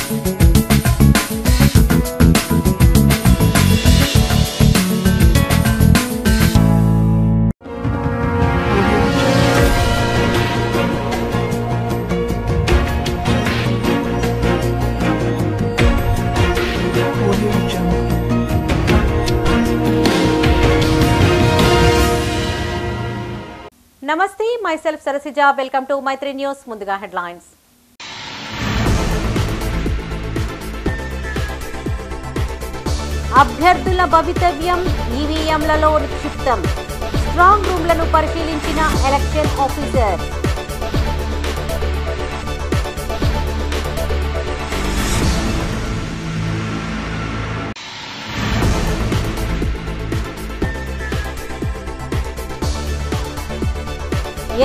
Namaste, myself Sarasija. Welcome to Maitri News. Munduga headlines. అభ్యర్థుల భవితవ్యం ఈవీఎంలలో నిక్షిప్తం. స్ట్రాంగ్ రూమ్లను పరిశీలించిన ఎలక్షన్ ఆఫీసర్.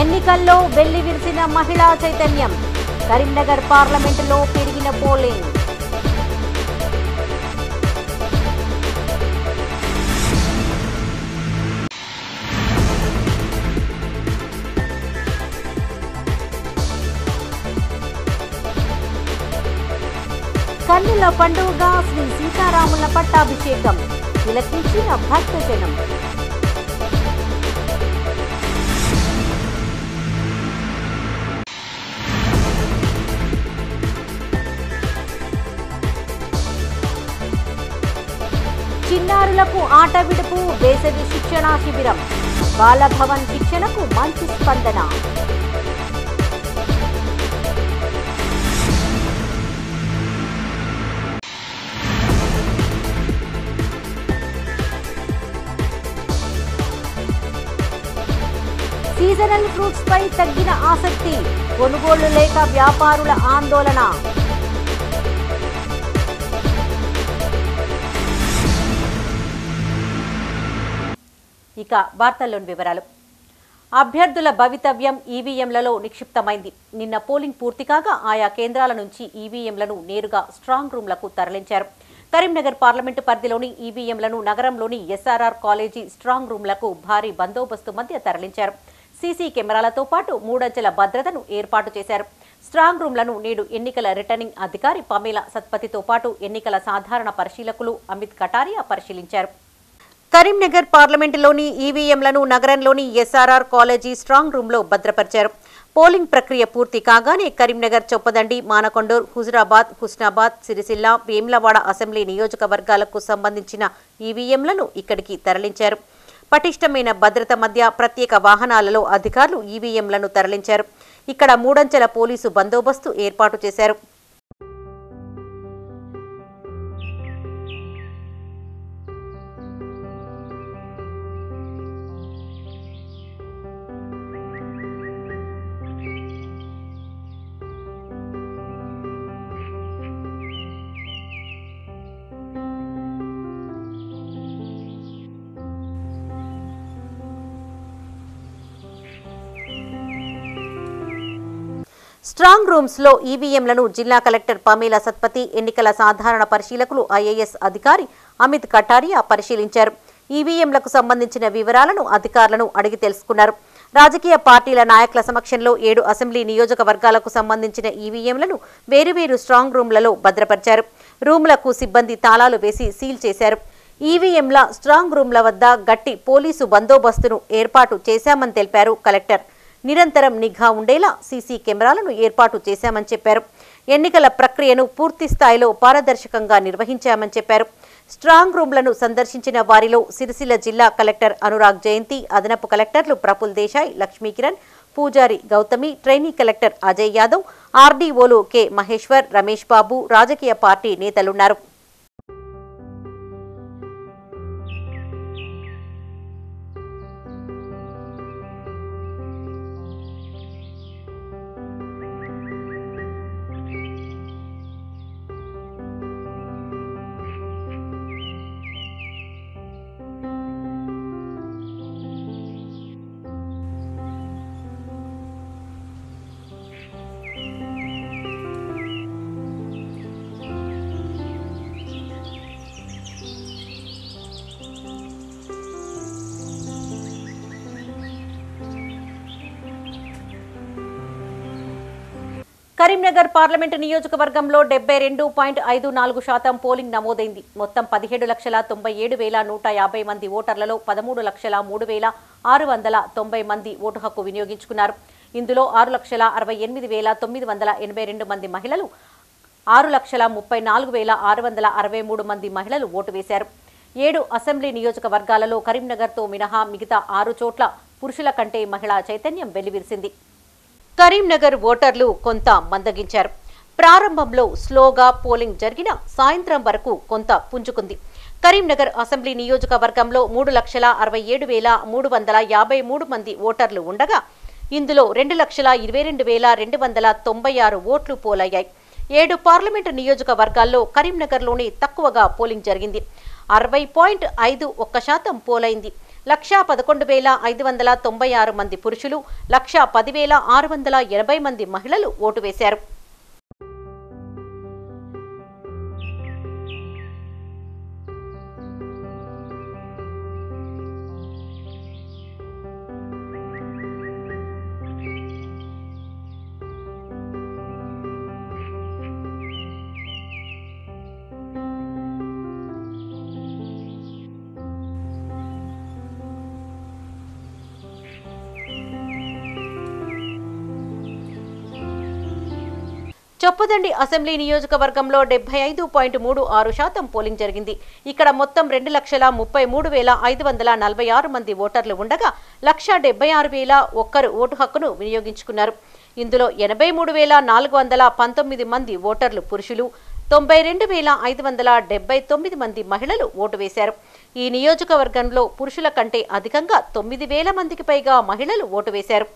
ఎన్నికల్లో వెల్లివిరిసిన మహిళా చైతన్యం. కరీంనగర్ పార్లమెంటులో పెరిగిన పోలింగ్. కన్నుల పండుగగా శ్రీ సీతారాముల పట్టాభిషేకం. తిలకించిన భక్తజనం. చిన్నారులకు ఆట విడుపు, వేసవి శిక్షణా శిబిరం. బాలభవన్ శిక్షణకు మంచి స్పందన. సీజనల్ ఫ్రూట్స్ పై తగ్గిన ఆసక్తి. కొనుగోళ్లు లేక వ్యాపారుల ఆందోళన. ఇక వార్తల్లోని వివరాలు. అభ్యర్థుల భవితవ్యం ఈవీఎంలలో నిక్షిప్తమైంది. నిన్న పోలింగ్ పూర్తి కాగా ఆయా కేంద్రాల నుంచి ఈవీఎంలను నేరుగా స్ట్రాంగ్ రూమ్లకు తరలించారు. కరీంనగర్ పార్లమెంటు పరిధిలోని ఈవీఎంలను నగరంలోని ఎస్ఆర్ఆర్ కాలేజీ స్ట్రాంగ్ రూమ్లకు భారీ బందోబస్తు మధ్య తరలించారు. సీసీ కెమెరాలతో పాటు 3 అంచెల భద్రతను ఏర్పాటు చేశారు. స్ట్రాంగ్ రూమ్లను నేడు ఎన్నికల రిటర్నింగ్ అధికారి పమేలా సత్పతితో పాటు ఎన్నికల సాధారణ పరిశీలకులు అమిత్ కటారియా పరిశీలించారు. కరీంనగర్ పార్లమెంటులోని ఈవీఎంలను నగరంలోని ఎస్ఆర్ఆర్ కాలేజీ స్ట్రాంగ్ రూమ్లో భద్రపరిచారు. పోలింగ్ ప్రక్రియ పూర్తి కాగానే కరీంనగర్, చొప్పదండి, మానకొండూర్, హుజురాబాద్, హుస్నాబాద్, సిరిసిల్ల, వేములవాడ అసెంబ్లీ నియోజకవర్గాలకు సంబంధించిన ఈవీఎంలను ఇక్కడికి తరలించారు. పటిష్టమైన భద్రత మధ్య ప్రత్యేక వాహనాలలో అధికారులు ఈవీఎంలను తరలించారు. ఇక్కడ 3 అంచెల పోలీసు బందోబస్తు ఏర్పాటు చేశారు. స్ట్రాంగ్ రూమ్స్ లో ఈవీఎంలను జిల్లా కలెక్టర్ పమేలా సత్పతి, ఎన్నికల సాధారణ పరిశీలకులు ఐఏఎస్ అధికారి అమిత్ కటారియా పరిశీలించారు. ఈవీఎంలకు సంబంధించిన వివరాలను అధికారులను అడిగి తెలుసుకున్నారు. రాజకీయ పార్టీల నాయకుల సమక్షంలో 7 అసెంబ్లీ నియోజకవర్గాలకు సంబంధించిన ఈవీఎంలను వేరువేరు స్ట్రాంగ్ రూమ్లలో భద్రపరిచారు. రూమ్లకు సిబ్బంది తాళాలు వేసి సీల్ చేశారు. ఈవీఎంల స్ట్రాంగ్ రూమ్ల వద్ద గట్టి పోలీసు బందోబస్తును ఏర్పాటు చేశామని తెలిపారు కలెక్టర్. నిరంతరం నిఘా ఉండేలా సీసీ కెమెరాలను ఏర్పాటు చేశామని చెప్పారు. ఎన్నికల ప్రక్రియను పూర్తి స్థాయిలో పారదర్శకంగా నిర్వహించామని చెప్పారు. స్ట్రాంగ్ రూమ్లను సందర్శించిన వారిలో సిరిసిల్ల జిల్లా కలెక్టర్ అనురాగ్ జయంతి, అదనపు కలెక్టర్లు ప్రఫుల్ దేశాయ్, లక్ష్మీకిరణ్, పూజారి గౌతమి, ట్రైనీ కలెక్టర్ అజయ్ యాదవ్, ఆర్డీఓలు కె మహేశ్వర్, రమేష్ బాబు, రాజకీయ పార్టీ నేతలున్నారు. కరీంనగర్ పార్లమెంటు నియోజకవర్గంలో 72.54% పోలింగ్ నమోదైంది. మొత్తం 17,97,150 మంది ఓటర్లలో 13,03,690 మంది ఓటు హక్కు వినియోగించుకున్నారు. ఇందులో 6,68,982 మంది మహిళలు, 6,34,663 మంది మహిళలు ఓటు వేశారు. 7 అసెంబ్లీ నియోజకవర్గాలలో కరీంనగర్తో మినహా మిగతా 6 చోట్ల పురుషుల కంటే మహిళా చైతన్యం వెల్లివిరిసింది. కరీంనగర్ ఓటర్లు కొంత మందగించారు. ప్రారంభంలో స్లోగా పోలింగ్ జరిగిన సాయంత్రం వరకు కొంత పుంజుకుంది. కరీంనగర్ అసెంబ్లీ నియోజకవర్గంలో 3,27,353 మంది ఓటర్లు ఉండగా ఇందులో 2,22,296 ఓట్లు పోలయ్యాయి. 7 పార్లమెంటు నియోజకవర్గాల్లో కరీంనగర్లోనే తక్కువగా పోలింగ్ జరిగింది. 60.51% పోలైంది. 1,11,596 మంది పురుషులు, 1,10,680 మంది మహిళలు ఓటు వేశారు. చొప్పదండి అసెంబ్లీ నియోజకవర్గంలో 75.36% పోలింగ్ జరిగింది. ఇక్కడ మొత్తం 2,33,546 మంది ఓటర్లు ఉండగా 1,76,001 ఓటు హక్కును వినియోగించుకున్నారు. ఇందులో 83,419 మంది ఓటర్లు పురుషులు, 92,579 మంది మహిళలు ఓటు వేశారు. ఈ నియోజకవర్గంలో పురుషుల కంటే అధికంగా 9,000 మందికి పైగా మహిళలు ఓటు వేశారు.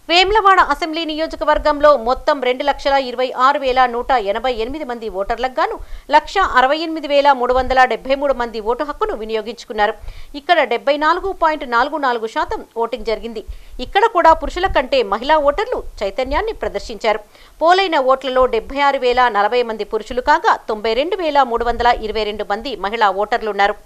వేములవాడ అసెంబ్లీ నియోజకవర్గంలో మొత్తం 2,26,188 మంది ఓటర్లకు గాను 1,68,373 మంది ఓటు హక్కును వినియోగించుకున్నారు. ఇక్కడ 74.44% ఓటింగ్ జరిగింది. ఇక్కడ కూడా పురుషుల కంటే మహిళా ఓటర్లు చైతన్యాన్ని ప్రదర్శించారు. పోలైన ఓట్లలో 76,040 మంది పురుషులు కాగా 92,322 మంది మహిళా ఓటర్లున్నారు.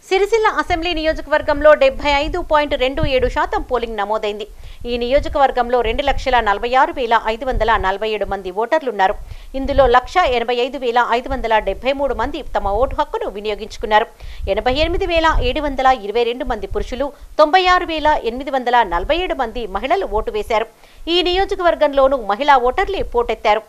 సిరిసిల్ల అసెంబ్లీ నియోజకవర్గంలో 75.27% పోలింగ్ నమోదైంది. ఈ నియోజకవర్గంలో 2,46,547 మంది ఓటర్లున్నారు. ఇందులో 1,85,573 మంది తమ ఓటు హక్కును వినియోగించుకున్నారు. 88,722 మంది పురుషులు, 96,847 మంది మహిళలు ఓటు వేశారు. ఈ నియోజకవర్గంలోనూ మహిళా ఓటర్లే పోటెత్తారు.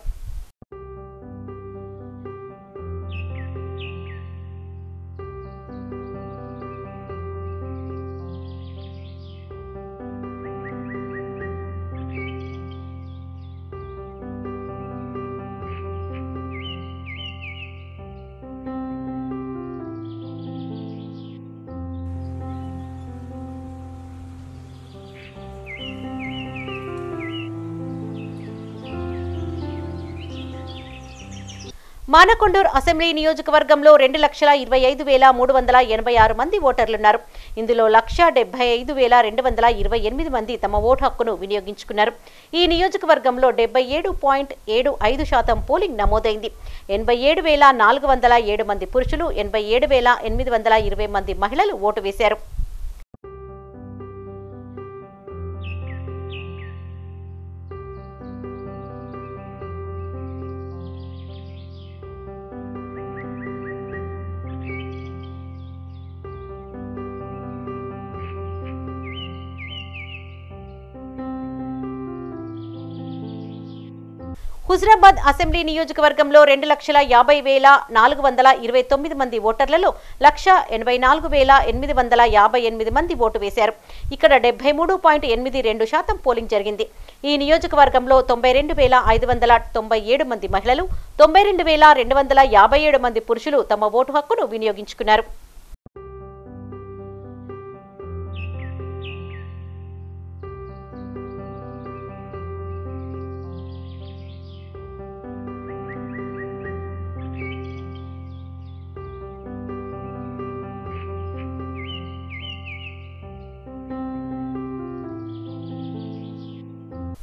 మానకొండూరు అసెంబ్లీ నియోజకవర్గంలో 2,25,386 మంది ఓటర్లున్నారు. ఇందులో 1,75,228 మంది తమ ఓటు హక్కును వినియోగించుకున్నారు. ఈ నియోజకవర్గంలో 77.75% పోలింగ్ నమోదైంది. 87,407 మంది పురుషులు, 87,820 మంది మహిళలు ఓటు వేశారు. హుజరాబాద్ అసెంబ్లీ నియోజకవర్గంలో 2,50,429 మంది ఓటర్లలో 1,84,858 మంది ఓటు వేశారు. ఇక్కడ 73.82% పోలింగ్ జరిగింది. ఈ నియోజకవర్గంలో 92,597 మంది మహిళలు, 92,257 మంది పురుషులు తమ ఓటు హక్కును వినియోగించుకున్నారు.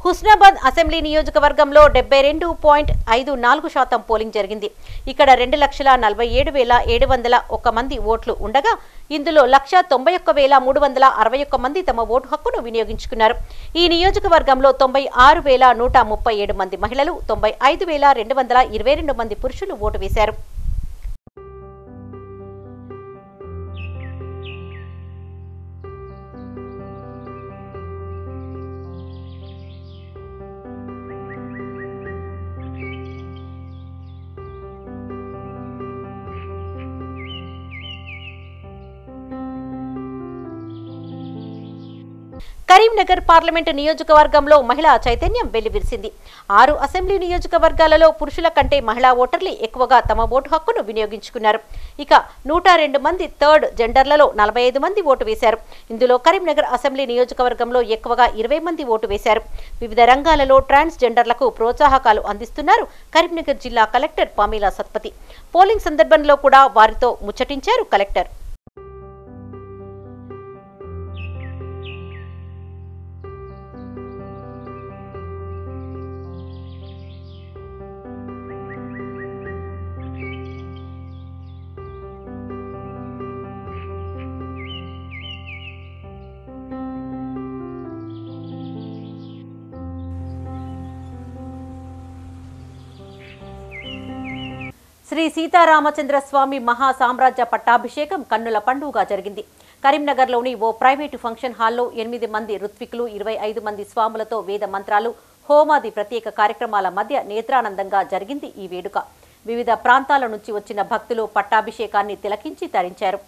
హుస్నాబాద్ అసెంబ్లీ నియోజకవర్గంలో 72.54% పోలింగ్ జరిగింది. ఇక్కడ 2,47,701 మంది ఓట్లు ఉండగా ఇందులో 191,361 మంది తమ ఓటు హక్కును వినియోగించుకున్నారు. ఈ నియోజకవర్గంలో 96,137 మంది మహిళలు, 95,222 మంది పురుషులు ఓటు వేశారు. కరీంనగర్ పార్లమెంటు నియోజకవర్గంలో మహిళా చైతన్యం వెల్లివిరిసింది. 6 అసెంబ్లీ నియోజకవర్గాలలో పురుషుల కంటే మహిళా ఓటర్లు ఎక్కువగా తమ ఓటు హక్కును వినియోగించుకున్నారు. ఇక 102 మంది థర్డ్ జెండర్లలో 45 మంది ఓటు వేశారు. ఇందులో కరీంనగర్ అసెంబ్లీ నియోజకవర్గంలో ఎక్కువగా 20 మంది ఓటు వేశారు. వివిధ రంగాలలో ట్రాన్స్ జెండర్లకు ప్రోత్సాహకాలు అందిస్తున్నారు కరీంనగర్ జిల్లా కలెక్టర్ పామీలా సత్పతి. పోలింగ్ సందర్భంలో కూడా వారితో ముచ్చటించారు కలెక్టర్. శ్రీ సీతారామచంద్ర స్వామి మహాసామ్రాజ్య పట్టాభిషేకం కన్నుల పండుగగా జరిగింది. కరీంనగర్లోని ఓ ప్రైవేటు ఫంక్షన్ హాల్లో 8 మంది ఋత్వికులు, 25 మంది స్వాములతో వేద మంత్రాలు, హోమాది ప్రత్యేక కార్యక్రమాల మధ్య నేత్రానందంగా జరిగింది ఈ వేడుక. వివిధ ప్రాంతాల నుంచి వచ్చిన భక్తులు పట్టాభిషేకాన్ని తిలకించి తరించారు.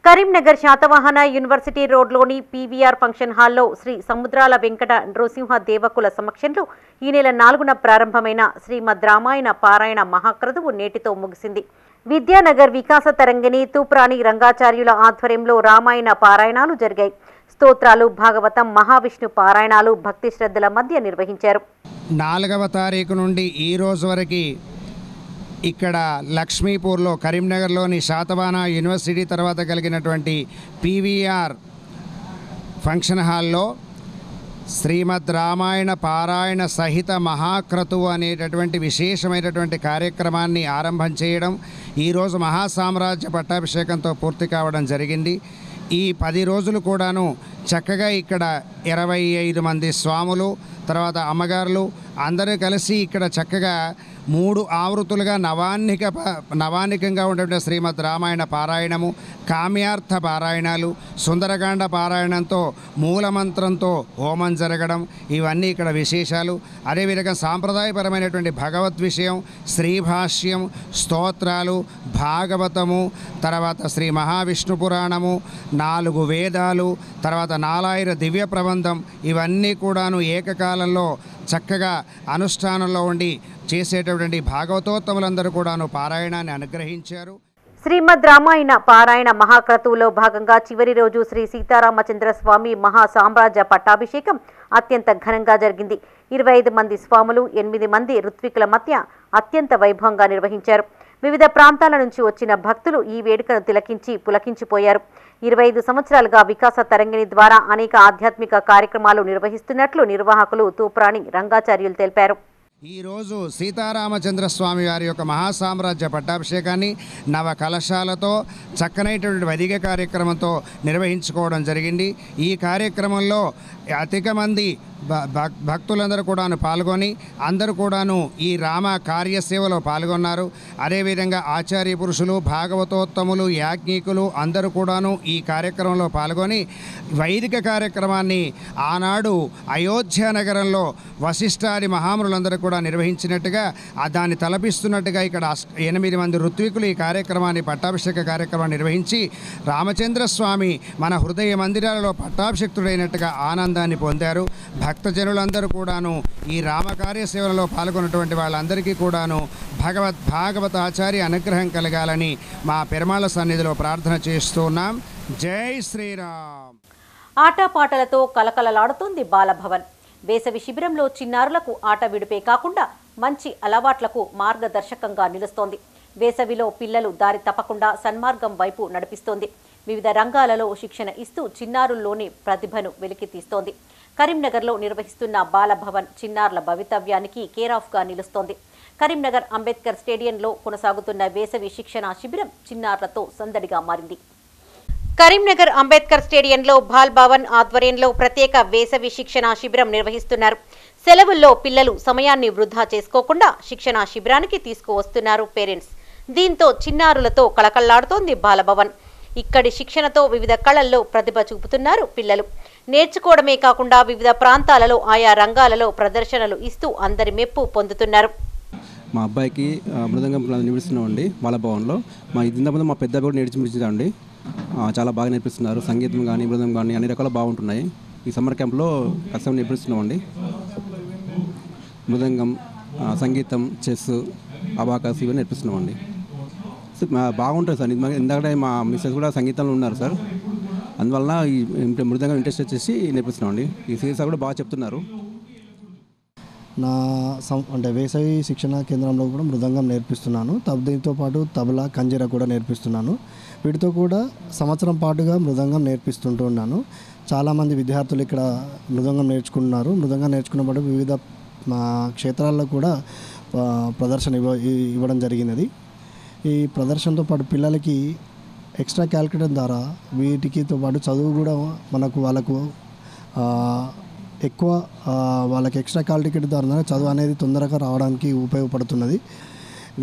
కరీంనగర్ శాతవాహన యూనివర్సిటీ రోడ్లోని పీవీఆర్ ఫంక్షన్ హాల్లో శ్రీ సముద్రాల వెంకట నృసింహ దేవకుల సమక్షంలో ఈ నెల 4న ప్రారంభమైన శ్రీమద్ రామాయణ పారాయణ మహాక్రతువు నేటితో ముగిసింది. విద్యానగర్ వికాస తరంగిణి తూప్రాణి రంగాచార్యుల ఆధ్వర్యంలో రామాయణ పారాయణాలు జరిగాయి. స్తోత్రాలు, భాగవతం, మహావిష్ణు పారాయణాలు భక్తి శ్రద్ధల మధ్య నిర్వహించారు. 4వ తారీఖు నుండి ఈ రోజు వరకు ఇక్కడ లక్ష్మీపూర్లో కరీంనగర్లోని శాతవాహన యూనివర్సిటీ తర్వాత కలిగినటువంటి పీవీఆర్ ఫంక్షన్ హాల్లో శ్రీమద్ రామాయణ పారాయణ సహిత మహాక్రతువు అనేటటువంటి విశేషమైనటువంటి కార్యక్రమాన్ని ఆరంభం చేయడం, ఈరోజు మహాసామ్రాజ్య పట్టాభిషేకంతో పూర్తి కావడం జరిగింది. ఈ 10 రోజులు కూడాను చక్కగా ఇక్కడ 25 మంది స్వాములు, తర్వాత అమ్మగారులు అందరూ కలిసి ఇక్కడ చక్కగా 3 ఆవృత్తులుగా నవాన్నికంగా ఉండేటువంటి శ్రీమద్ రామాయణ పారాయణము, కామ్యార్థ పారాయణాలు, సుందరకాండ పారాయణంతో మూలమంత్రంతో హోమం జరగడం, ఇవన్నీ ఇక్కడ విశేషాలు. అదేవిధంగా సాంప్రదాయపరమైనటువంటి భగవద్ విషయం, శ్రీభాష్యం, స్తోత్రాలు, భాగవతము, తర్వాత శ్రీ మహావిష్ణు పురాణము, 4 వేదాలు, తర్వాత 4000 దివ్య ప్రబంధం, ఇవన్నీ కూడాను ఏకకాలంలో చక్కగా అనుష్ఠానంలో ఉండి చేసేటటువంటి భాగవతోత్తములందరూ కూడాను పారాయణాన్ని అనుగ్రహించారు. శ్రీమద్ రామాయణ పారాయణ మహాక్రతువులో భాగంగా చివరి రోజు శ్రీ సీతారామచంద్ర స్వామి మహాసామ్రాజ్య పట్టాభిషేకం అత్యంత ఘనంగా జరిగింది. 25 మంది స్వాములు, 8 మంది ఋత్వికుల మధ్య అత్యంత వైభవంగా నిర్వహించారు. వివిధ ప్రాంతాల నుంచి వచ్చిన భక్తులు ఈ వేడుకను తిలకించి పులకించిపోయారు. 25 సంవత్సరాలుగా వికాస తరంగిణి ద్వారా అనేక ఆధ్యాత్మిక కార్యక్రమాలు నిర్వహిస్తున్నట్లు నిర్వాహకులు తూప్రాణి రంగాచార్యులు తెలిపారు. ఈరోజు సీతారామచంద్ర స్వామి వారి యొక్క మహాసామ్రాజ్య పట్టాభిషేకాన్ని నవ కలశాలతో చక్కనైనటువంటి వైదిక కార్యక్రమంతో నిర్వహించుకోవడం జరిగింది. ఈ కార్యక్రమంలో అధిక మంది భక్తులందరూ కూడాను పాల్గొని అందరూ కూడాను ఈ రామ కార్యసేవలో పాల్గొన్నారు. అదేవిధంగా ఆచార్య పురుషులు, భాగవతోత్తములు, యాజ్ఞికులు అందరూ కూడాను ఈ కార్యక్రమంలో పాల్గొని వైదిక కార్యక్రమాన్ని ఆనాడు అయోధ్య నగరంలో వశిష్ఠాది మహామునులందరూ కూడా నిర్వహించినట్టుగా దాన్ని తలపిస్తున్నట్టుగా ఇక్కడ 8 మంది ఋత్వికులు ఈ కార్యక్రమాన్ని పట్టాభిషేక కార్యక్రమాన్ని నిర్వహించి రామచంద్రస్వామి మన హృదయ మందిరాలలో పట్టాభిషిక్తుడైనట్టుగా ఆనందాన్ని పొందారు. భక్తజనులందరూ కూడాను ఈ రామకార్య సేవలలో పాల్గొన్నటువంటి వాళ్ళందరికీ కూడాను భాగవతాచార్య అనుగ్రహం కలగాలని మా పెరుమాళ సన్నిధిలో ప్రార్థన చేస్తున్నాం. జై శ్రీరామ్. ఆటపాటలతో కలకలలాడుతోంది బాలభవన్. వేసవి శిబిరంలో చిన్నారులకు ఆట విడిపే కాకుండా మంచి అలవాట్లకు మార్గదర్శకంగా నిలుస్తోంది. వేసవిలో పిల్లలు దారి తప్పకుండా సన్మార్గం వైపు నడిపిస్తోంది. వివిధ రంగాలలో శిక్షణ ఇస్తూ చిన్నారుల్లోని ప్రతిభను వెలికితీస్తోంది. కరీంనగర్లో నిర్వహిస్తున్న బాలభవన్ చిన్నారుల భవితవ్యానికి కేరాఫ్గా నిలుస్తోంది. కరీంనగర్ అంబేద్కర్ స్టేడియంలో కొనసాగుతున్న వేసవి శిక్షణ శిబిరం చిన్నారులతో సందడిగా మారింది. కరీంనగర్ అంబేద్కర్ స్టేడియంలో బాల్ భవన్ ఆధ్వర్యంలో ప్రత్యేక వేసవి శిక్షణ శిబిరం నిర్వహిస్తున్నారు. సెలవుల్లో పిల్లలు సమయాన్ని వృధా చేసుకోకుండా శిక్షణ శిబిరానికి తీసుకువస్తున్నారు పేరెంట్స్. దీంతో చిన్నారులతో కళకళ్లాడుతోంది బాలభవన్. ఇక్కడి శిక్షణతో వివిధ కళల్లో ప్రతిభ చూపుతున్నారు పిల్లలు. నేర్చుకోవడమే కాకుండా వివిధ ప్రాంతాలలో ఆయా రంగాలలో ప్రదర్శనలు ఇస్తూ అందరి మెప్పు పొందుతున్నారు. మా అబ్బాయికి మృదంగం నేర్పిస్తున్నామండి బాలభవన్లో. ఇంతకుముందు మా పెద్ద అబ్బాయి కూడా నేర్పించామండి. చాలా బాగా నేర్పిస్తున్నారు. సంగీతం కానీ మృదంగం కానీ అన్ని రకాలు బాగుంటున్నాయి. ఈ సమ్మర్ క్యాంప్లో కష్టం నేర్పిస్తున్నామండి. మృదంగం, సంగీతం, చెస్, అబాకస్ ఇవన్నీ నేర్పిస్తున్నామండి. బాగుంటుంది సార్. ఎందుకంటే మా మిస్సెస్ కూడా సంగీతంలో ఉన్నారు సార్. అందువలన ఈ మృదంగం ఇంట్రెస్ట్ వచ్చేసి నేర్పిస్తున్నామండి. ఈ సీరియస్ కూడా బాగా చెప్తున్నారు. అంటే వేసవి శిక్షణ కేంద్రంలో కూడా మృదంగం నేర్పిస్తున్నాను. దీంతో పాటు తబలా, కంజీర కూడా నేర్పిస్తున్నాను. వీటితో కూడా సంవత్సరం పాటుగా మృదంగం నేర్పిస్తుంటున్నాను. చాలామంది విద్యార్థులు ఇక్కడ మృదంగం నేర్చుకున్నారు. మృదంగం నేర్చుకున్నప్పుడు వివిధ క్షేత్రాల్లో కూడా ప్రదర్శన ఇవ్వడం జరిగినది. ఈ ప్రదర్శనతో పాటు పిల్లలకి ఎక్స్ట్రా క్యాలిక్యులేటర్ ద్వారా వీటికితో పాటు చదువు కూడా వాళ్ళకు ఎక్కువ వాళ్ళకి ఎక్స్ట్రా క్యాలిక్యులేటర్ ద్వారా చదువు అనేది తొందరగా రావడానికి ఉపయోగపడుతున్నది.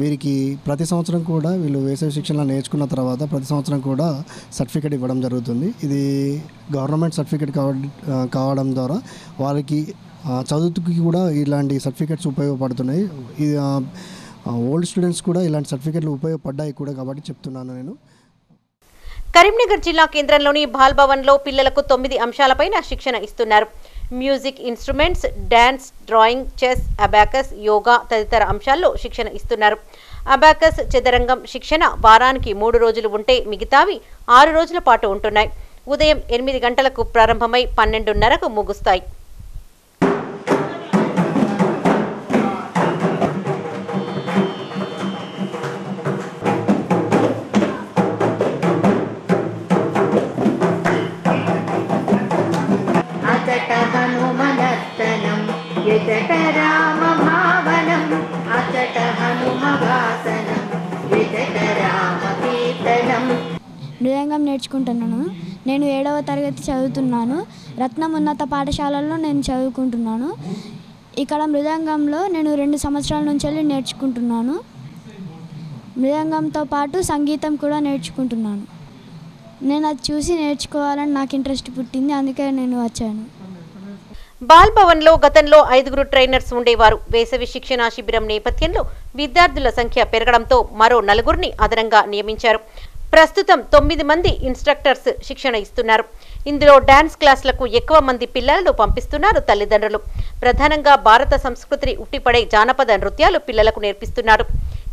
వీరికి ప్రతి సంవత్సరం కూడా వీళ్ళు వేసవి శిక్షణ నేర్చుకున్న తర్వాత ప్రతి సంవత్సరం కూడా సర్టిఫికేట్ ఇవ్వడం జరుగుతుంది. ఇది గవర్నమెంట్ సర్టిఫికేట్ కావడం ద్వారా వారికి చదువుకి కూడా ఇలాంటి సర్టిఫికేట్స్ ఉపయోగపడుతున్నాయి. ఇది ఓల్డ్ స్టూడెంట్స్ కూడా ఇలాంటి సర్టిఫికేట్లు ఉపయోగపడ్డాయి కూడా కాబట్టి చెప్తున్నాను నేను. కరీంనగర్ జిల్లా కేంద్రంలోని బాల్ భవన్లో పిల్లలకు 9 అంశాలపైన శిక్షణ ఇస్తున్నారు. Music instruments, dance, drawing, chess, abacus, yoga తదితర అంశాల్లో శిక్షణ ఇస్తున్నారు. అబాకస్, చదరంగం శిక్షణ వారానికి 3 రోజులు ఉంటే మిగతావి 6 రోజుల పాటు ఉంటున్నాయి. ఉదయం 8 గంటలకు ప్రారంభమై 12:30కు ముగుస్తాయి. మృదంగం నేర్చుకుంటున్నాను. నేను 7వ తరగతి చదువుతున్నాను. రత్నం ఉన్నత పాఠశాలలో నేను చదువుకుంటున్నాను. ఇక్కడ మృదంగంలో నేను 2 సంవత్సరాల నుంచి నేర్చుకుంటున్నాను. మృదంగంతో పాటు సంగీతం కూడా నేర్చుకుంటున్నాను. నేను అది చూసి నేర్చుకోవాలని నాకు ఇంట్రెస్ట్ పుట్టింది, అందుకే నేను వచ్చాను. బాల్ భవన్లో గతంలో 5 ట్రైనర్స్ ఉండేవారు. వేసవి శిక్షణ శిబిరం నేపథ్యంలో విద్యార్థుల సంఖ్య పెరగడంతో మరో 4 అదనంగా నియమించారు. ప్రస్తుతం 9 మంది ఇన్స్ట్రక్టర్స్ శిక్షణ ఇస్తున్నారు. ఇందులో డాన్స్ క్లాసులకు ఎక్కువ మంది పిల్లలను పంపిస్తున్నారు తల్లిదండ్రులు. ప్రధానంగా భారత సంస్కృతిని ఉట్టిపడే జానపద నృత్యాలు పిల్లలకు నేర్పిస్తున్నారు.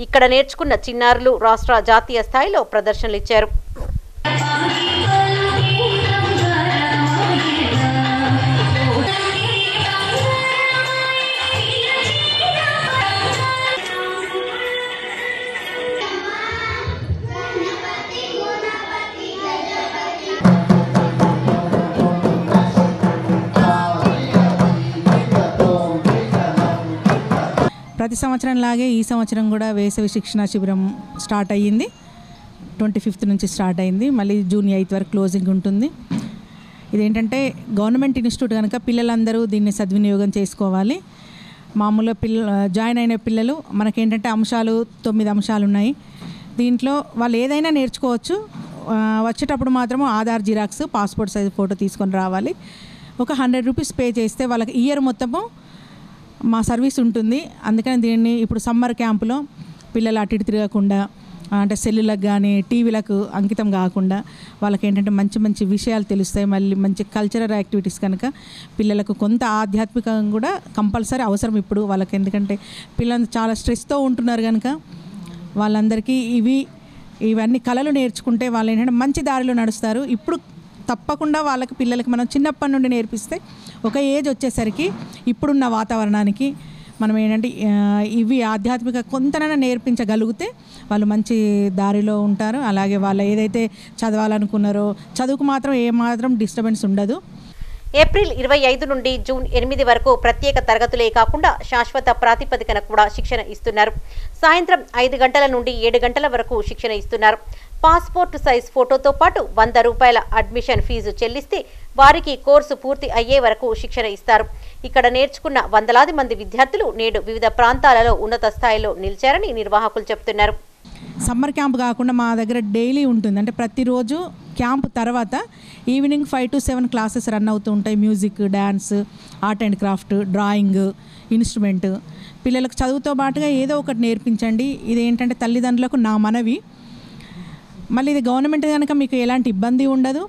ఇక్కడ నేర్చుకున్న చిన్నారులు రాష్ట్ర, జాతీయ స్థాయిలో ప్రదర్శనలు ఇచ్చారు. ప్రతి సంవత్సరం లాగే ఈ సంవత్సరం కూడా వేసవి శిక్షణ శిబిరం స్టార్ట్ అయ్యింది. 25th నుంచి స్టార్ట్ అయింది. మళ్ళీ జూన్ 8 వరకు క్లోజింగ్ ఉంటుంది. ఇదేంటంటే గవర్నమెంట్ ఇన్స్టిట్యూట్ కనుక పిల్లలందరూ దీన్ని సద్వినియోగం చేసుకోవాలి. మామూలుగా జాయిన్ అయిన పిల్లలు మనకేంటంటే 9 అంశాలు ఉన్నాయి. దీంట్లో వాళ్ళు ఏదైనా నేర్చుకోవచ్చు. వచ్చేటప్పుడు మాత్రము Aadhaar xerox, passport size photo తీసుకొని రావాలి. ఒక 100 రూపీస్ పే చేస్తే వాళ్ళకి ఇయర్ మొత్తము మా సర్వీస్ ఉంటుంది. అందుకని దీన్ని ఇప్పుడు సమ్మర్ క్యాంపులో పిల్లలు అటు ఇటు తిరగకుండా, అంటే సెల్లులకు కానీ టీవీలకు అంకితం కాకుండా వాళ్ళకి ఏంటంటే మంచి మంచి విషయాలు తెలుస్తాయి. మళ్ళీ మంచి కల్చరల్ యాక్టివిటీస్ కనుక పిల్లలకు కొంత ఆధ్యాత్మికంగా కూడా కంపల్సరీ అవసరం ఇప్పుడు వాళ్ళకి. ఎందుకంటే పిల్లలు చాలా స్ట్రెస్తో ఉంటున్నారు కనుక వాళ్ళందరికీ ఇవన్నీ కళలు నేర్చుకుంటే వాళ్ళు ఏంటంటే మంచి దారిలో నడుస్తారు. ఇప్పుడు తప్పకుండా వాళ్ళకి పిల్లలకి మనం చిన్నప్పటి నుండి నేర్పిస్తే ఒక ఏజ్ వచ్చేసరికి ఇప్పుడున్న వాతావరణానికి మనం ఏంటంటే ఇవి ఆధ్యాత్మిక కొంతనైనా నేర్పించగలిగితే వాళ్ళు మంచి దారిలో ఉంటారు. అలాగే వాళ్ళు ఏదైతే చదవాలనుకున్నారో చదువుకు మాత్రం ఏమాత్రం డిస్టర్బెన్స్ ఉండదు. ఏప్రిల్ 25 నుండి జూన్ 8 వరకు ప్రత్యేక తరగతులే కాకుండా శాశ్వత ప్రాతిపదికన కూడా శిక్షణ ఇస్తున్నారు. సాయంత్రం 5 గంటల నుండి 7 గంటల వరకు శిక్షణ ఇస్తున్నారు. పాస్పోర్ట్ సైజ్ ఫోటోతో పాటు 100 రూపాయల అడ్మిషన్ ఫీజు చెల్లిస్తే వారికి కోర్సు పూర్తి అయ్యే వరకు శిక్షణ ఇస్తారు. ఇక్కడ నేర్చుకున్న వందలాది మంది విద్యార్థులు నేడు వివిధ ప్రాంతాలలో ఉన్నత స్థాయిలో నిలిచారని నిర్వాహకులు చెబుతున్నారు. సమ్మర్ క్యాంప్ కాకుండా మా దగ్గర డైలీ ఉంటుంది. అంటే ప్రతిరోజు క్యాంప్ తర్వాత ఈవినింగ్ 5 to 7 క్లాసెస్ రన్ అవుతూ ఉంటాయి. Music, dance, art and craft, drawing, instrument. పిల్లలకు చదువుతో పాటుగా ఏదో ఒకటి నేర్పించండి. ఇదేంటంటే తల్లిదండ్రులకు నా మనవి. మళ్ళీ ఇది గవర్నమెంట్ కనుక మీకు ఎలాంటి ఇబ్బంది ఉండదు.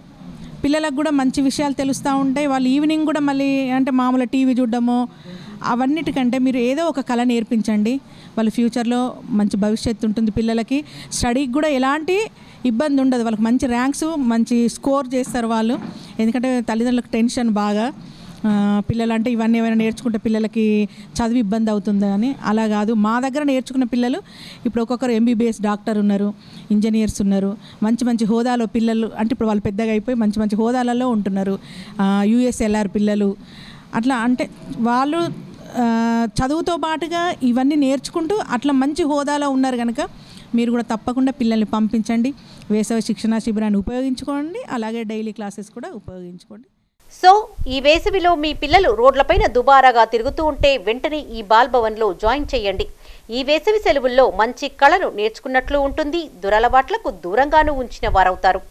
పిల్లలకు కూడా మంచి విషయాలు తెలుస్తూ ఉంటాయి. వాళ్ళు ఈవినింగ్ కూడా మళ్ళీ అంటే మామూలు టీవీ చూడడము అవన్నిటికంటే మీరు ఏదో ఒక కళ నేర్పించండి. వాళ్ళ ఫ్యూచర్లో మంచి భవిష్యత్తు ఉంటుంది. పిల్లలకి స్టడీకి కూడా ఎలాంటి ఇబ్బంది ఉండదు. వాళ్ళకి మంచి ర్యాంక్స్, మంచి స్కోర్ చేస్తారు వాళ్ళు. ఎందుకంటే తల్లిదండ్రులకు టెన్షన్ బాగా, పిల్లలు అంటే ఇవన్నీ ఏమైనా నేర్చుకుంటే పిల్లలకి చదువు ఇబ్బంది అవుతుంది అని. అలా కాదు, మా దగ్గర నేర్చుకున్న పిల్లలు ఇప్పుడు ఒక్కొక్కరు MBBS డాక్టర్ ఉన్నారు, ఇంజనీర్స్ ఉన్నారు, మంచి మంచి హోదాలో పిల్లలు. అంటే ఇప్పుడు వాళ్ళు పెద్దగా అయిపోయి మంచి మంచి హోదాలలో ఉంటున్నారు. USLR పిల్లలు అట్లా. అంటే వాళ్ళు చదువుతో పాటుగా ఇవన్నీ నేర్చుకుంటూ అట్లా మంచి హోదాలో ఉన్నారు కనుక మీరు కూడా తప్పకుండా పిల్లల్ని పంపించండి. వేసవి శిక్షణా శిబిరాన్ని ఉపయోగించుకోండి. అలాగే డైలీ క్లాసెస్ కూడా ఉపయోగించుకోండి. సో ఈ వేసవిలో మీ పిల్లలు రోడ్లపైన దుబారాగా తిరుగుతూ ఉంటే వెంటనే ఈ బాల్ భవన్లో జాయిన్ చేయండి. ఈ వేసవి సెలవుల్లో మంచి కళను నేర్చుకున్నట్లు ఉంటుంది. దురలవాట్లకు దూరంగానూ ఉంచిన వారవుతారు.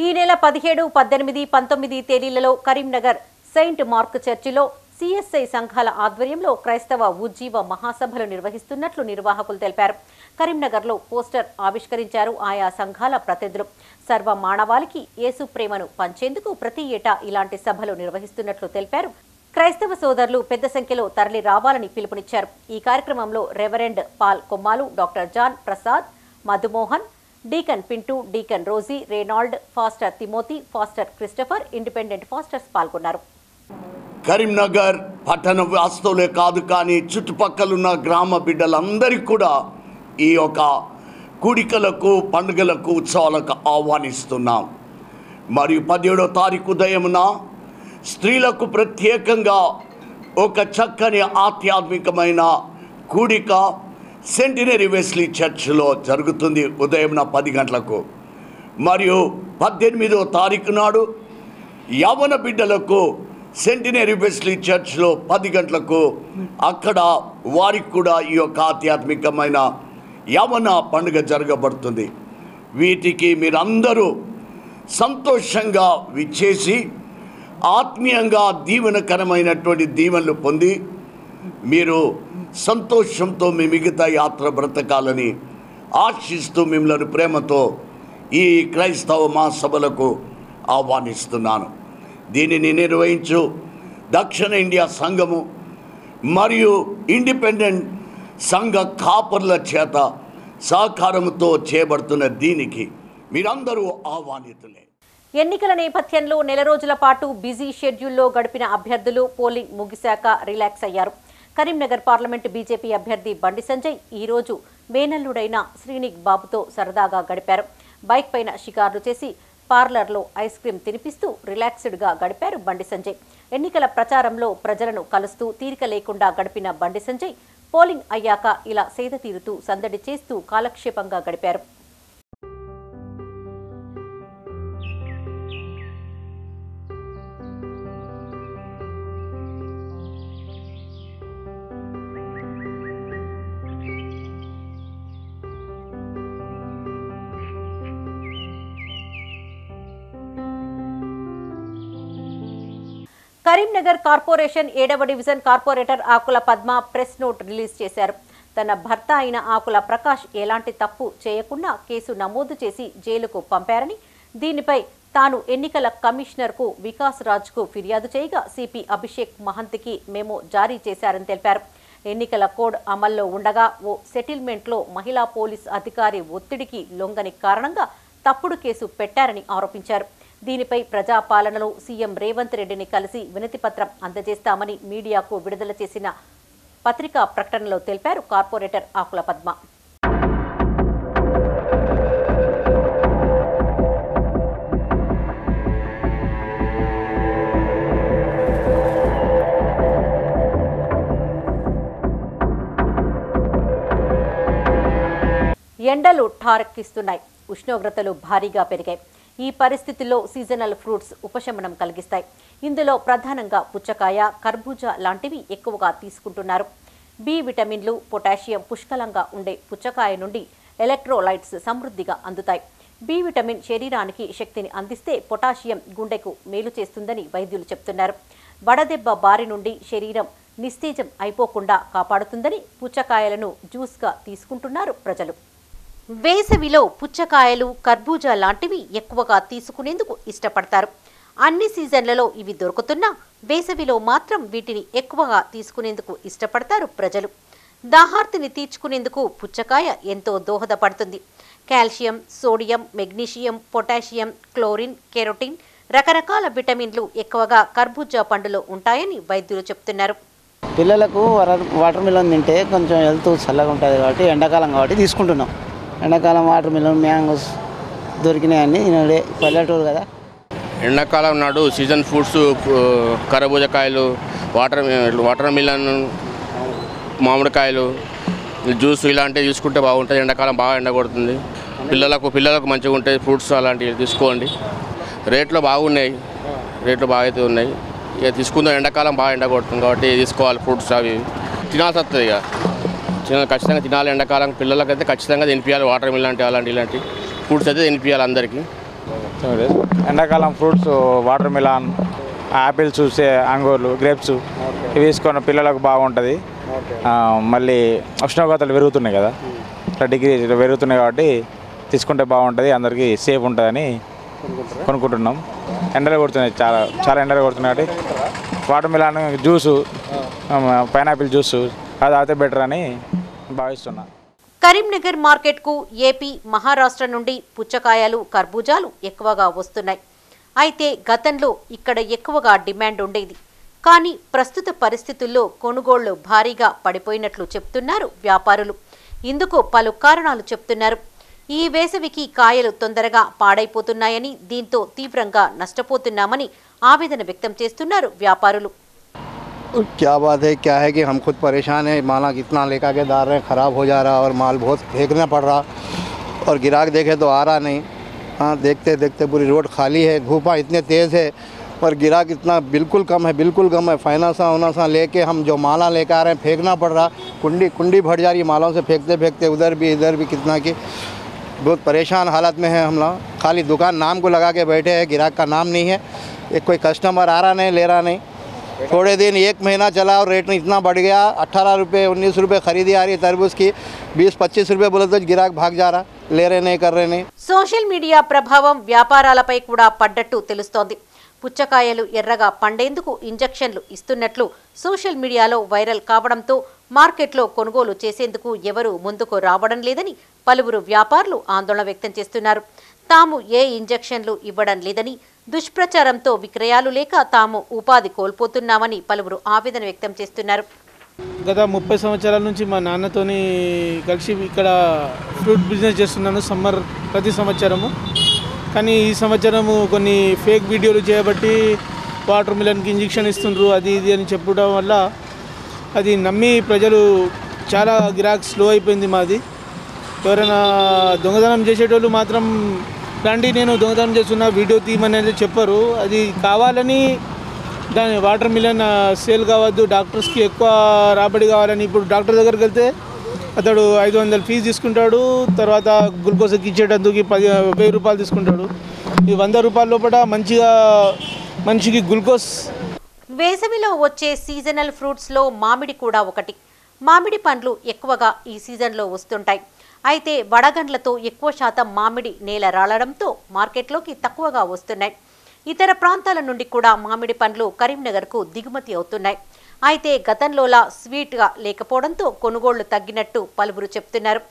ఈ నెల 17, 18, 19 తేదీలలో కరీంనగర్ సెయింట్ మార్క్ చర్చిలో CSI సంఘాల ఆధ్వర్యంలో క్రైస్తవ ఉజ్జీవ మహాసభలు నిర్వహిస్తున్నట్లు నిర్వాహకులు తెలిపారు. కరీంనగర్లో పోస్టర్ ఆవిష్కరించారు ఆయా సంఘాల ప్రతినిధులు. సర్వ మానవాళికి యేసు ప్రేమను పంచేందుకు ప్రతి ఏటా ఇలాంటి సభలు నిర్వహిస్తున్నట్లు తెలిపారు. క్రైస్తవ సోదరులు పెద్ద సంఖ్యలో తరలి రావాలని పిలుపునిచ్చారు. ఈ కార్యక్రమంలో reverend Paul Kommalu, doctor John Prasad, Madhumohan, deacon Pintu, deacon Rosy, Reynold, pastor Timothy, pastor Christopher, independent pastors పాల్గొన్నారు. కరీంనగర్ పట్టణ వాస్తవులే కాదు కానీ చుట్టుపక్కలున్న గ్రామ బిడ్డలందరికీ కూడా ఈ యొక్క కూడికలకు, పండుగలకు, ఉత్సవాలకు ఆహ్వానిస్తున్నాం. మరియు 17వ తారీఖు ఉదయమున స్త్రీలకు ప్రత్యేకంగా ఒక చక్కని ఆధ్యాత్మికమైన కూడిక సెంటినరీ వెస్లీ చర్చ్లో జరుగుతుంది ఉదయం 10 గంటలకు. మరియు 18వ తారీఖు నాడు యవన బిడ్డలకు సెంటినరీ వెస్లీ చర్చ్లో 10 గంటలకు అక్కడ వారికి కూడా ఈ యొక్క ఆధ్యాత్మికమైన యవన పండుగ జరగబడుతుంది. వీటికి మీరందరూ సంతోషంగా విచ్చేసి ఆత్మీయంగా దీవెనకరమైనటువంటి దీవెనలు పొంది మీరు సంతోషంతో మీ మిగతా యాత్ర బ్రతకాలని ఆశిస్తూ మిమ్మల్ని ప్రేమతో ఈ క్రైస్తవ మహాసభలకు ఆహ్వానిస్తున్నాను. దీనిని నిర్వహించు దక్షిణ ఇండియా సంఘము మరియు ఇండిపెండెంట్ సంఘ కాపర్ల చేత సహకారంతో చేయబడుతున్న దీనికి మీరందరూ ఆహ్వానితులే. ఎన్నికల నేపథ్యంలో నెల రోజుల పాటు బిజీ షెడ్యూల్లో గడిపిన అభ్యర్థులు పోలింగ్ ముగిశాక రిలాక్స్ అయ్యారు. కరీంనగర్ పార్లమెంటు బీజేపీ అభ్యర్థి బండి సంజయ్ ఈ రోజు మేనల్లుడైన శ్రీనిక్ బాబుతో సరదాగా గడిపారు. బైక్ పైన షికార్లు చేసి పార్లర్లో ఐస్ క్రీం తినిపిస్తూ రిలాక్స్డ్గా గడిపారు బండి సంజయ్. ఎన్నికల ప్రచారంలో ప్రజలను కలుస్తూ తీరిక లేకుండా గడిపిన బండి సంజయ్ పోలింగ్ అయ్యాక ఇలా సేద తీరుతూ సందడి చేస్తూ కాలక్షేపంగా గడిపారు. కరీంనగర్ కార్పొరేషన్ 7వ డివిజన్ కార్పొరేటర్ ఆకుల పద్మ ప్రెస్ నోట్ రిలీజ్ చేశారు. తన భర్త అయిన ఆకుల ప్రకాష్ ఎలాంటి తప్పు చేయకుండా కేసు నమోదు చేసి జైలుకు పంపారని, దీనిపై తాను ఎన్నికల కమిషనర్కు వికాస్ రాజ్కు ఫిర్యాదు చేయగా సిపి అభిషేక్ మహంతికి మెమో జారీ చేశారని తెలిపారు. ఎన్నికల కోడ్ అమల్లో ఉండగా ఓ సెటిల్మెంట్లో మహిళా పోలీస్ అధికారి ఒత్తిడికి లొంగని కారణంగా తప్పుడు కేసు పెట్టారని ఆరోపించారు. దీనిపై ప్రజాపాలనలో సీఎం రేవంత్ రెడ్డిని కలిసి వినతిపత్రం అందజేస్తామని మీడియాకు విడుదల చేసిన పత్రికా ప్రకటనలో తెలిపారు కార్పొరేటర్ ఆకుల పద్మ. ఎండలు ఠారెక్కిస్తున్నాయి. ఉష్ణోగ్రతలు భారీగా పెరిగాయి. ఈ పరిస్థితుల్లో సీజనల్ ఫ్రూట్స్ ఉపశమనం కలిగిస్తాయి. ఇందులో ప్రధానంగా పుచ్చకాయ, కర్బూజా లాంటివి ఎక్కువగా తీసుకుంటున్నారు. బి విటమిన్లు, పొటాషియం పుష్కలంగా ఉండే పుచ్చకాయ నుండి ఎలక్ట్రోలైట్స్ సమృద్ధిగా అందుతాయి. బి విటమిన్ శరీరానికి శక్తిని అందిస్తే పొటాషియం గుండెకు మేలు చేస్తుందని వైద్యులు చెప్తున్నారు. వడదెబ్బ బారి నుండి శరీరం నిస్తేజం అయిపోకుండా కాపాడుతుందని పుచ్చకాయలను జ్యూస్గా తీసుకుంటున్నారు ప్రజలు. వేసవిలో పుచ్చకాయలు, కర్బూజా లాంటివి ఎక్కువగా తీసుకునేందుకు ఇష్టపడతారు. అన్ని సీజన్లలో ఇవి దొరుకుతున్నా వేసవిలో మాత్రం వీటిని ఎక్కువగా తీసుకునేందుకు ఇష్టపడతారు ప్రజలు. దాహార్తిని తీర్చుకునేందుకు పుచ్చకాయ ఎంతో దోహదపడుతుంది. Calcium, sodium, magnesium, potassium, chlorine, carotene, రకరకాల విటమిన్లు ఎక్కువగా కర్బూజా పండులో ఉంటాయని వైద్యులు చెప్తున్నారు. పిల్లలకు వాటర్ మిలన్ తింటే కొంచెం హెల్త్ చల్లగా ఉంటుంది కాబట్టి ఎండాకాలం కాబట్టి తీసుకుంటున్నాం. ఎండాకాలం వాటర్ మిలన్, మ్యాంగోస్ దొరికినాయని పల్లెటూరు కదా. ఎండాకాలం నాడు సీజన్ ఫ్రూట్స్ కర్బూజకాయలు, వాటర్ మిలన్, మామిడికాయలు, జ్యూస్ ఇలాంటివి తీసుకుంటే బాగుంటుంది. ఎండాకాలం బాగా ఎండ కొడుతుంది. పిల్లలకు మంచిగా ఉంటాయి ఫ్రూట్స్ అలాంటివి తీసుకోండి. రేట్లు బాగున్నాయి, రేట్లు బాగా అయితే ఉన్నాయి. ఇక తీసుకుందాం, ఎండాకాలం బాగా ఎండ కొడుతుంది కాబట్టి తీసుకోవాలి ఫ్రూట్స్. అవి తినాల్సి వస్తుంది. ఇక ఖచ్చితంగా తినాలి. ఎండాకాలం పిల్లలకైతే ఖచ్చితంగా తినిపించాలి. వాటర్ మిలన్ అలాంటి ఇలాంటి ఫ్రూట్స్ అయితే తినిపించాలి అందరికీ. ఎండాకాలం ఫ్రూట్స్ వాటర్ మిలాన్, యాపిల్స్, అంగూర్లు, గ్రేప్స్ ఇవి తీసుకున్న పిల్లలకు బాగుంటుంది. మళ్ళీ ఉష్ణోగ్రతలు పెరుగుతున్నాయి కదా, ఇట్లా డిగ్రీ పెరుగుతున్నాయి కాబట్టి తీసుకుంటే బాగుంటుంది, అందరికీ సేఫ్ ఉంటుందని కొనుక్కుంటున్నాం. ఎండలు కొడుతున్నాయి, చాలా ఎండలు కొడుతున్నాయి కాబట్టి water melon juice, pineapple juice అది అయితే బెటర్ అని భావిస్తున్నా. కరీంనగర్ మార్కెట్కు ఏపీ, మహారాష్ట్ర నుండి పుచ్చకాయలు, కర్బూజాలు ఎక్కువగా వస్తున్నాయి. అయితే గతంలో ఇక్కడ ఎక్కువగా డిమాండ్ ఉండేది. కానీ ప్రస్తుత పరిస్థితుల్లో కొనుగోళ్లు భారీగా పడిపోయినట్లు చెప్తున్నారు వ్యాపారులు. ఇందుకు పలు కారణాలు చెప్తున్నారు. ఈ వేసవికి కాయలు తొందరగా పాడైపోతున్నాయని, దీంతో తీవ్రంగా నష్టపోతున్నామని ఆవేదన వ్యక్తం చేస్తున్నారు వ్యాపారులు. क्या बात है, क्या है कि हम खुद परेशान हैं. माला कितना लेकर के दार रहे, ख़राब हो जा रहा और माल बहुत फेंकना पड़ रहा और गिराक देखे तो आ रहा नहीं. हाँ, देखते देखते पूरी रोड खाली है. धूपा इतने तेज़ है और गिराक इतना बिल्कुल कम है. फाइनेंसा उनासा लेके हम जो माला लेकर आ रहे हैं फेंकना पड़ रहा. कुंडी भर जा रही है मालों से फेंकते फेंकते. उधर भी इधर भी कितना कि बहुत परेशान हालत में है हम लोग. खाली दुकान नाम को लगा के बैठे हैं, गिराक का नाम नहीं है. एक कोई कस्टमर आ रहा नहीं, ले रहा नहीं. थोड़े दिन 1 महीना चला और रेट इतना बढ़ गया. 18 रुपये 19 रुपये खरीदी आ रही है तरबूज की. 20-25 रुपये बोले तो गिराक भाग जा रहा, ले रहे नहीं, कर रहे नहीं. సోషల్ మీడియా ప్రభావం వ్యాపారాలపై కూడా పడ్డట్టు తెలుస్తోంది. పుచ్చకాయలు ఎర్రగా పండేందుకు ఇంజెక్షన్లు ఇస్తున్నట్లు సోషల్ మీడియాలో వైరల్ కావడంతో మార్కెట్లో కొనుగోలు చేసేందుకు ఎవరూ ముందుకు రావడం లేదని పలువురు వ్యాపారులు ఆందోళన వ్యక్తం చేస్తున్నారు. తాము ఏ ఇంజెక్షన్లు ఇవ్వడం లేదని, దుష్ప్రచారంతో విక్రయాలు లేక తాము ఉపాధి కోల్పోతున్నామని పలువురు ఆవేదన వ్యక్తం చేస్తున్నారు. గత 30 సంవత్సరాల నుంచి మా నాన్నతోని కలిసి ఇక్కడ ఫ్రూట్ బిజినెస్ చేస్తున్నాను ప్రతి సంవత్సరము. కానీ ఈ సంవత్సరము కొన్ని ఫేక్ వీడియోలు చేయబట్టి వాటర్ మిలన్కి ఇంజెక్షన్ ఇస్తుండ్రు అది ఇది అని చెప్పడం వల్ల అది నమ్మి ప్రజలు చాలా గిరాక్ స్లో అయిపోయింది మాది. ఎవరైనా దొంగతనం చేసేటోళ్ళు మాత్రం రండి నేను దొంగతనం చేస్తున్నా వీడియో తీయమనేది చెప్పరు. అది కావాలని దాని వాటర్ మిలన్ సేల్ కావద్దు, డాక్టర్స్కి ఎక్కువ రాబడి కావాలని ఇప్పుడు డాక్టర్ దగ్గరికి వెళ్తే అతడు 500 ఫీజు తీసుకుంటాడు, తర్వాత గ్లూకోజ్ ఇచ్చేటందుకు 1000 రూపాయలు తీసుకుంటాడు. ఈ 100 రూపాయల లోపల మంచిగా మనిషికి గ్లూకోజ్. వేసవిలో వచ్చే సీజనల్ ఫ్రూట్స్లో మామిడి కూడా ఒకటి. మామిడి పండ్లు ఎక్కువగా ఈ సీజన్లో వస్తుంటాయి. అయితే వడగండ్లతో ఎక్కువ శాతం మామిడి నేల రాలడంతో మార్కెట్లోకి తక్కువగా వస్తున్నాయి. ఇతర ప్రాంతాల నుండి కూడా మామిడి పండ్లు కరీంనగర్కు దిగుమతి అవుతున్నాయి. అయితే గతంలోలా స్వీట్గా లేకపోవడంతో కొనుగోళ్లు తగ్గినట్టు పలువురు చెప్తున్నారు.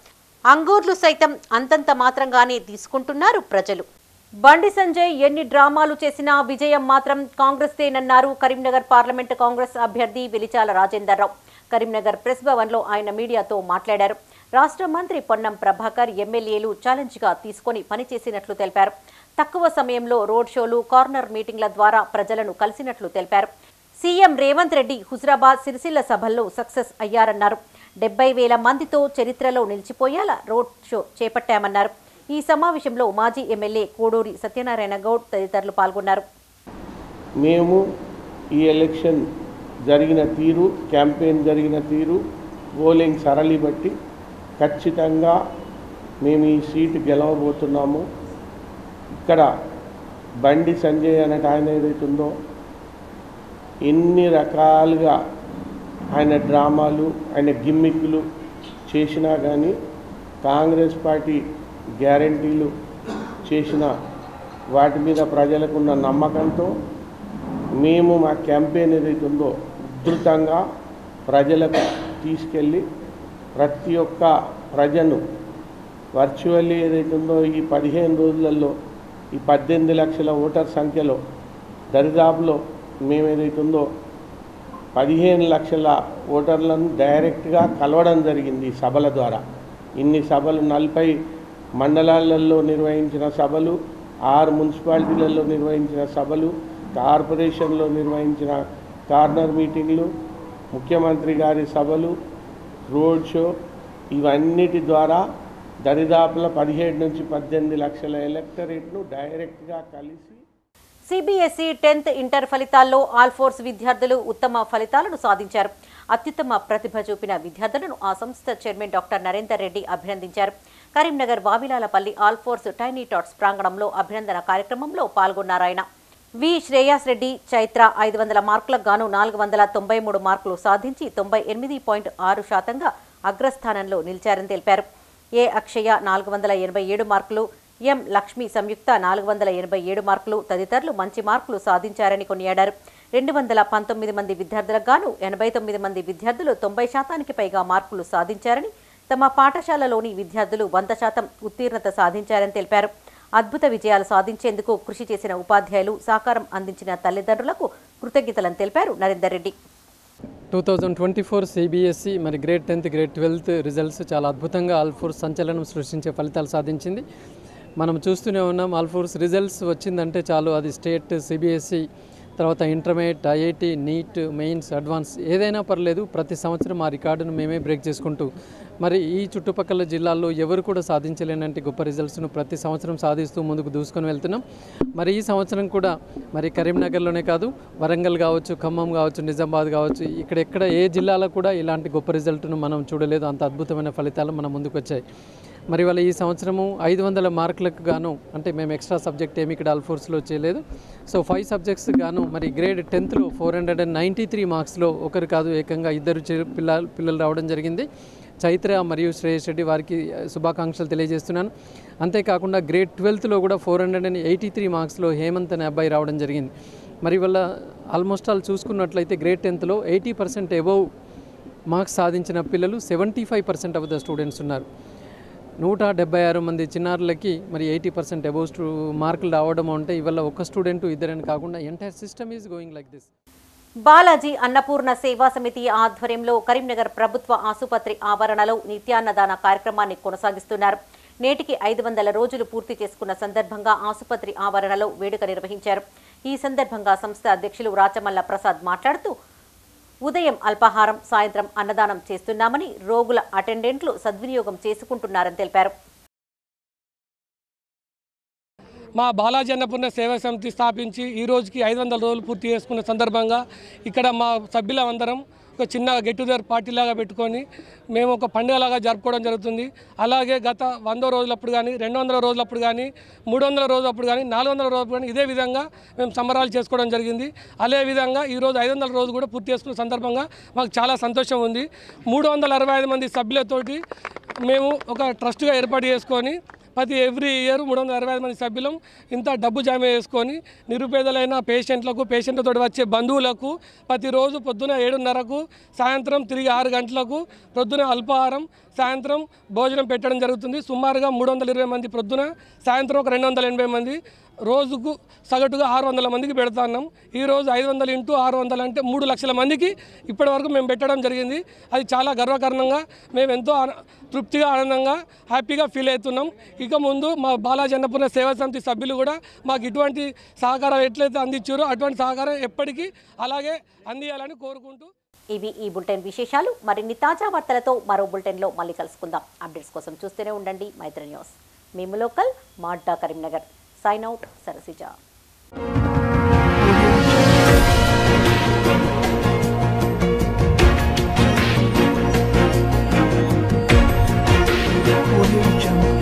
అంగూర్లు సైతం అంతంత మాత్రంగానే తీసుకుంటున్నారు ప్రజలు. బండి సంజయ్ ఎన్ని డ్రామాలు చేసినా విజయం మాత్రం కాంగ్రెస్దేనన్నారు కరీంనగర్ పార్లమెంటు కాంగ్రెస్ అభ్యర్థి వెలిచాల రాజేందర్ రావు. కరీంనగర్ ప్రెస్ భవన్లో ఆయన మీడియాతో మాట్లాడారు. రాష్ట్ర మంత్రి పొన్నం ప్రభాకర్ ఎమ్మెల్యేలు ఛాలెంజ్గా తీసుకొని పనిచేసినట్లు తెలిపారు. తక్కువ సమయంలో రోడ్ షోలు, కార్నర్ మీటింగ్ల ద్వారా ప్రజలను కలిసినట్లు తెలిపారు. సీఎం రేవంత్ రెడ్డి హుజురాబాద్, సిరిసిల్ల సభల్లో సక్సెస్ అయ్యారన్నారు. 70,000 మందితో చరిత్రలో నిలిచిపోయేలా రోడ్ షో చేపట్టామన్నారు. ఈ సమావేశంలో మాజీ ఎమ్మెల్యే కోడూరి సత్యనారాయణ గౌడ్ తదితరులు పాల్గొన్నారు. మేము ఈ ఎలక్షన్ జరిగిన తీరు, క్యాంపెయిన్ జరిగిన తీరు, పోలింగ్ సరళి బట్టి ఖచ్చితంగా మేము ఈ సీటు గెలవబోతున్నాము. ఇక్కడ బండి సంజయ్ అనే ఆయన ఏదైతుందో ఎన్ని రకాలుగా ఆయన డ్రామాలు, ఆయన గిమ్మిక్లు చేసినా కానీ కాంగ్రెస్ పార్టీ గ్యారంటీలు చేసిన వాటి మీద ప్రజలకున్న నమ్మకంతో మేము మా క్యాంపెయిన్ ఏదైతుందో ఉధృతంగా ప్రజలకు తీసుకెళ్ళి ప్రతి ఒక్క ప్రజను వర్చువల్లీ ఏదైతుందో ఈ 15 రోజులలో ఈ 18 లక్షల ఓటర్ సంఖ్యలో దరిదాపులో మేము ఏదైతుందో 15 లక్షల ఓటర్లను డైరెక్ట్గా కలవడం జరిగింది ఈ సభల ద్వారా. ఇన్ని సభలు 40 మండలాలలో నిర్వహించిన సభలు, 6 మున్సిపాలిటీలలో నిర్వహించిన సభలు, కార్పొరేషన్లో నిర్వహించిన కార్నర్ మీటింగ్లు, ముఖ్యమంత్రి గారి సభలు, రోడ్ షో, ఇవన్నిటి ద్వారా దరిదాపుల 17 నుంచి 18 లక్షల ఎలక్టరేట్ను డైరెక్ట్గా కలిసి. సిబిఎస్ఈ 10th ఇంటర్ ఫలితాల్లో ఆల్ఫోర్స్ విద్యార్థులు ఉత్తమ ఫలితాలను సాధించారు. అత్యుత్తమ ప్రతిభ చూపిన విద్యార్థులను ఆ సంస్థ చైర్మన్ డాక్టర్ నరేందర్ రెడ్డి అభినందించారు. కరీంనగర్ వావిలాలపల్లి ఆల్ఫోర్స్ టైనీ టాట్స్ ప్రాంగణంలో అభినందన కార్యక్రమంలో పాల్గొన్నారాయన. వి శ్రేయాస్ రెడ్డి చైత్ర 500 మార్కులకు గాను 493 మార్కులు సాధించి 98.6% అగ్రస్థానంలో నిలిచారని తెలిపారు. ఏ అక్షయ 487 మార్కులు, ఎం లక్ష్మి సంయుక్త 487 మార్కులు తదితరులు మంచి మార్కులు సాధించారని కొనియాడారు. 219 మంది విద్యార్థులకు గాను 89 మంది విద్యార్థులు 90% పైగా మార్కులు సాధించారని, తమ పాఠశాలలోని విద్యార్థులు 100% ఉత్తీర్ణత సాధించారని తెలిపారు. అద్భుత విజయాలు సాధించేందుకు కృషి చేసిన ఉపాధ్యాయులు, సహకారం అందించిన తల్లిదండ్రులకు కృతజ్ఞతలను తెలిపారు నరేందర్ రెడ్డి. 2024 సిబిఎస్ఈ మరి grade 10th, grade 12th results చాలా అద్భుతంగా ఆల్ఫోర్స్ సంచలనం సృష్టించే ఫలితాలు సాధించింది. మనం చూస్తూనే ఉన్నాం. ఆల్ఫోర్స్ రిజల్ట్స్ వచ్చిందంటే చాలు అది స్టేట్, సిబిఎస్ఈ, తర్వాత intermediate, IIT, NEET, mains, advance ఏదైనా పర్లేదు ప్రతి సంవత్సరం ఆ రికార్డును మేమే బ్రేక్ చేసుకుంటూ మరి ఈ చుట్టుపక్కల జిల్లాల్లో ఎవరు కూడా సాధించలేనంటే గొప్ప రిజల్ట్స్ను ప్రతి సంవత్సరం సాధిస్తూ ముందుకు దూసుకొని వెళ్తున్నాం. మరి ఈ సంవత్సరం కూడా మరి కరీంనగర్లోనే కాదు, వరంగల్ కావచ్చు, ఖమ్మం కావచ్చు, నిజామాబాద్ కావచ్చు, ఇక్కడెక్కడ ఏ జిల్లాలో కూడా ఇలాంటి గొప్ప రిజల్ట్ను మనం చూడలేదు. అంత అద్భుతమైన ఫలితాలు మన ముందుకు వచ్చాయి. మరి వాళ్ళ ఈ సంవత్సరము 500 మార్కులకు గాను, అంటే మేము ఎక్స్ట్రా సబ్జెక్ట్ ఏమి ఇక్కడ ఆల్ఫోర్స్లో చేయలేదు. సో 5 సబ్జెక్ట్స్ గాను మరి గ్రేడ్ 10thలో 493 మార్క్స్లో ఒకరు కాదు ఏకంగా 2 పిల్లలు రావడం జరిగింది. చైత్ర మరియు శ్రేయస్ రెడ్డి వారికి శుభాకాంక్షలు తెలియజేస్తున్నాను. అంతేకాకుండా గ్రేడ్ 12thలో కూడా 483 మార్క్స్లో హేమంత్ అనే అబ్బాయి రావడం జరిగింది. మరి వాళ్ళ ఆల్మోస్ట్ ఆల్ చూసుకున్నట్లయితే గ్రేడ్ 10thలో 80% అబోవ్ మార్క్స్ సాధించిన పిల్లలు 75% ఆఫ్ ద స్టూడెంట్స్ ఉన్నారు. 176 మంది చిన్నారులకి మరి 80% అబోవ్ మార్కులు రావడం అంటే ఇవాళ ఒక్క స్టూడెంట్ ఇద్దరని కాకుండా entire system is going like this. Balaji Annapurna సేవా సమితి ఆధ్వర్యంలో కరీంనగర్ ప్రభుత్వ ఆసుపత్రి ఆవరణలో నిత్యాన్నదాన కార్యక్రమాన్ని కొనసాగిస్తున్నారు. నేటికి 500 రోజులు పూర్తి చేసుకున్న సందర్భంగా ఆసుపత్రి ఆవరణలో వేడుక నిర్వహించారు. ఈ సందర్భంగా సంస్థ అధ్యక్షులు రాచమల్ల ప్రసాద్ మాట్లాడుతూ ఉదయం అల్పాహారం, సాయంత్రం అన్నదానం చేస్తున్నామని, రోగుల అటెండెంట్లు సద్వినియోగం చేసుకుంటున్నారని తెలిపారు. మా బాలాజీ అన్నపూర్ణ సేవా సమితి స్థాపించి ఈ రోజుకి 500 రోజులు పూర్తి చేసుకున్న సందర్భంగా ఇక్కడ మా సభ్యులందరం ఒక చిన్న గెట్ టుగెదర్ పార్టీలాగా పెట్టుకొని మేము ఒక పండుగలాగా జరుపుకోవడం జరుగుతుంది. అలాగే గత 100 రోజులప్పుడు కానీ, 200 రోజులప్పుడు కానీ, 300 రోజులప్పుడు కానీ, 400 రోజులప్పుడు కానీ ఇదే విధంగా మేము సంబరాలు చేసుకోవడం జరిగింది. అదేవిధంగా ఈరోజు 500 రోజులు కూడా పూర్తి చేసుకున్న సందర్భంగా మాకు చాలా సంతోషం ఉంది. 365 మంది సభ్యులతోటి మేము ఒక ట్రస్ట్గా ఏర్పాటు చేసుకొని ప్రతి ఎవ్రీ ఇయర్ 365 మంది సభ్యులం ఇంత డబ్బు జమ చేసుకొని నిరుపేదలైన పేషెంట్లతో వచ్చే బంధువులకు ప్రతిరోజు పొద్దున 7:30కు, సాయంత్రం తిరిగి 6 గంటలకు ప్రొద్దున అల్పాహారం, సాయంత్రం భోజనం పెట్టడం జరుగుతుంది. సుమారుగా 320 మంది ప్రొద్దున, సాయంత్రం ఒక 280 మంది, రోజుకు సగటుగా 600 మందికి పెడుతున్నాం. ఈరోజు 500 × 600 అంటే 3 లక్షల మందికి ఇప్పటివరకు మేము పెట్టడం జరిగింది. అది చాలా గర్వకారణంగా మేము ఎంతో తృప్తిగా, ఆనందంగా, హ్యాపీగా ఫీల్ అవుతున్నాం. ఇక ముందు మా బాలాజీ అన్నపూర్ణ సేవా సమితి సభ్యులు కూడా మాకు ఇటువంటి సహకారం ఎట్లయితే అందించారో అటువంటి సహకారం ఎప్పటికీ అలాగే అందియాలని కోరుకుంటూ. ఇవి ఈ బులెటిన్ విశేషాలు. మరిన్ని తాజా వార్తలతో మరో బులెటిన్లో మళ్ళీ కలుసుకుందాం. అప్డేట్స్ కోసం చూస్తూనే ఉండండి మైత్రి న్యూస్. మేము లోకల్, మాడ్డా Karimnagar. Sign out, Sarasija. Audio Jungle.